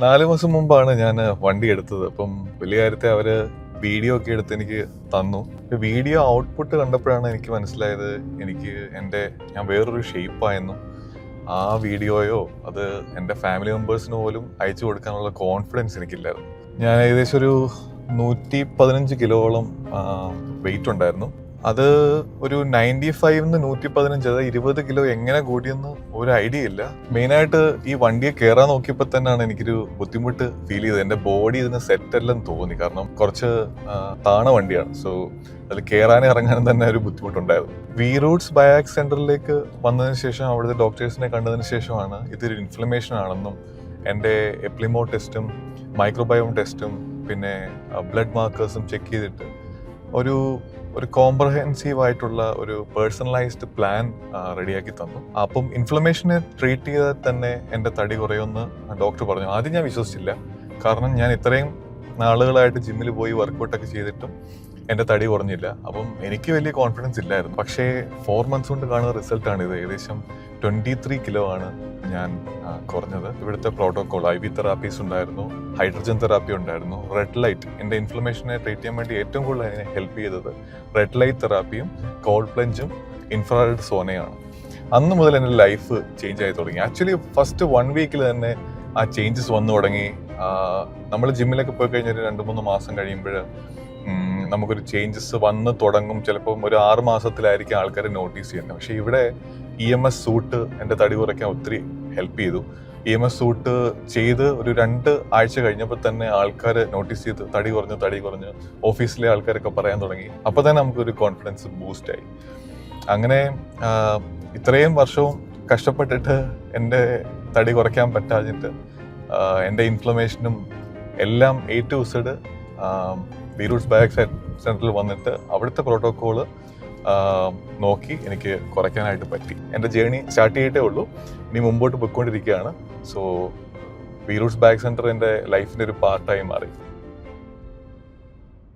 4 മാസം മുമ്പാണ് ഞാൻ വണ്ടി എടുത്തത്. അപ്പം വലിയ കാര്യത്തെ അവര് വീഡിയോ ഒക്കെ എടുത്ത് എനിക്ക് തന്നു. വീഡിയോ ഔട്ട്പുട്ട് കണ്ടപ്പോഴാണ് എനിക്ക് മനസ്സിലായത് ഞാൻ വേറൊരു ഷേപ്പായെന്നും ആ വീഡിയോയോ അത് എൻ്റെ ഫാമിലി മെമ്പേഴ്സിന് പോലും അയച്ചു കൊടുക്കാനുള്ള കോൺഫിഡൻസ് എനിക്കില്ലായിരുന്നു. ഞാൻ ഏകദേശം ഒരു 115 കിലോളം വെയിറ്റ് ഉണ്ടായിരുന്നു. അത് ഒരു 95-ന്ന് 115, അത് 20 കിലോ എങ്ങനെ കൂടിയെന്ന് ഒരു ഐഡിയ ഇല്ല. മെയിനായിട്ട് ഈ വണ്ടിയെ കയറാൻ നോക്കിയപ്പോൾ തന്നെയാണ് എനിക്കൊരു ബുദ്ധിമുട്ട് ഫീൽ ചെയ്തത്. എൻ്റെ ബോഡി ഇതിന് സെറ്റ് അല്ലെന്ന് തോന്നി. കാരണം കുറച്ച് താണ വണ്ടിയാണ്. സോ അതിൽ കയറാനും ഇറങ്ങാനും തന്നെ ഒരു ബുദ്ധിമുട്ടുണ്ടായിരുന്നു. വി റൂട്ട്സ് ബയാക് സെന്ററിലേക്ക് വന്നതിന് ശേഷം അവിടുത്തെ ഡോക്ടേഴ്സിനെ കണ്ടതിന് ശേഷമാണ് ഇതൊരു ഇൻഫ്ലമേഷൻ ആണെന്നും എൻ്റെ എപ്ലിമോ ടെസ്റ്റും മൈക്രോബയോം ടെസ്റ്റും പിന്നെ ബ്ലഡ് മാർക്കേഴ്സും ചെക്ക് ചെയ്തിട്ട് ഒരു കോംപ്രഹെൻസീവ് ആയിട്ടുള്ള ഒരു പേഴ്സണലൈസ്ഡ് പ്ലാൻ റെഡിയാക്കി തന്നു. അപ്പം ഇൻഫ്ലമേഷനെ ട്രീറ്റ് ചെയ്താൽ തന്നെ എൻ്റെ തടി കുറയുമെന്ന് ഡോക്ടർ പറഞ്ഞു. ആദ്യം ഞാൻ വിശ്വസിച്ചില്ല. കാരണം ഞാൻ ഇത്രയും നാളുകളായിട്ട് ജിമ്മിൽ പോയി വർക്കൗട്ടൊക്കെ ചെയ്തിട്ടും എൻ്റെ തടി കുറഞ്ഞില്ല. അപ്പം എനിക്ക് വലിയ കോൺഫിഡൻസ് ഇല്ലായിരുന്നു. പക്ഷേ 4 months കൊണ്ട് കാണുന്ന റിസൾട്ടാണിത്. ഏകദേശം 23 കിലോ ആണ് ഞാൻ കുറഞ്ഞത്. ഇവിടുത്തെ പ്രോട്ടോകോൾ IV തെറാപ്പീസ് ഉണ്ടായിരുന്നു, ഹൈഡ്രജൻ തെറാപ്പി ഉണ്ടായിരുന്നു, റെഡ് ലൈറ്റ്. എൻ്റെ ഇൻഫ്ലമേഷനെ ട്രീറ്റ് ചെയ്യാൻ വേണ്ടി ഏറ്റവും കൂടുതൽ അതിനെ ഹെൽപ്പ് ചെയ്തത് റെഡ് ലൈറ്റ് തെറാപ്പിയും കോൾഡ് പ്ലഞ്ചും ഇൻഫ്രാറെഡ് സോനയാണ്. അന്ന് മുതൽ എൻ്റെ ലൈഫ് ചേഞ്ച് ആയി തുടങ്ങി. ആക്ച്വലി ഫസ്റ്റ് 1 വീക്കിൽ തന്നെ ആ ചേഞ്ചസ് വന്നു തുടങ്ങി. നമ്മൾ ജിമ്മിലൊക്കെ പോയി കഴിഞ്ഞാൽ 2-3 മാസം കഴിയുമ്പോൾ നമുക്കൊരു ചേഞ്ചസ് വന്ന് തുടങ്ങും. ചിലപ്പം ഒരു 6 മാസത്തിലായിരിക്കും ആൾക്കാർ നോട്ടീസ് ചെയ്യുന്നത്. പക്ഷേ ഇവിടെ EMS സൂട്ട് എൻ്റെ തടി കുറയ്ക്കാൻ ഒത്തിരി ഹെൽപ്പ് ചെയ്തു. EMS സൂട്ട് ചെയ്ത് ഒരു 2 ആഴ്ച കഴിഞ്ഞപ്പോൾ തന്നെ ആൾക്കാർ നോട്ടീസ് ചെയ്ത് തടി കുറഞ്ഞ് ഓഫീസിലെ ആൾക്കാരൊക്കെ പറയാൻ തുടങ്ങി. അപ്പോൾ തന്നെ നമുക്കൊരു കോൺഫിഡൻസ് ബൂസ്റ്റായി. അങ്ങനെ ഇത്രയും വർഷവും കഷ്ടപ്പെട്ടിട്ട് എൻ്റെ തടി കുറയ്ക്കാൻ പറ്റാഞ്ഞിട്ട് എൻ്റെ ഇൻഫ്ലമേഷനും എല്ലാം A to Z V Roots ബയാക് സെന്ററിൽ വന്നിട്ട് അവിടുത്തെ പ്രോട്ടോകോള് നോക്കി എനിക്ക് കുറയ്ക്കാനായിട്ട് പറ്റി. എൻ്റെ ജേർണി സ്റ്റാർട്ട് ചെയ്തിട്ടേ ഉള്ളൂ. ഇനി മുമ്പോട്ട് പോയിക്കൊണ്ടിരിക്കുകയാണ്. സോ വി റൂട്ട്സ് ബയാക് സെന്റർ എൻ്റെ ലൈഫിൻ്റെ ഒരു പാർട്ടായി മാറി.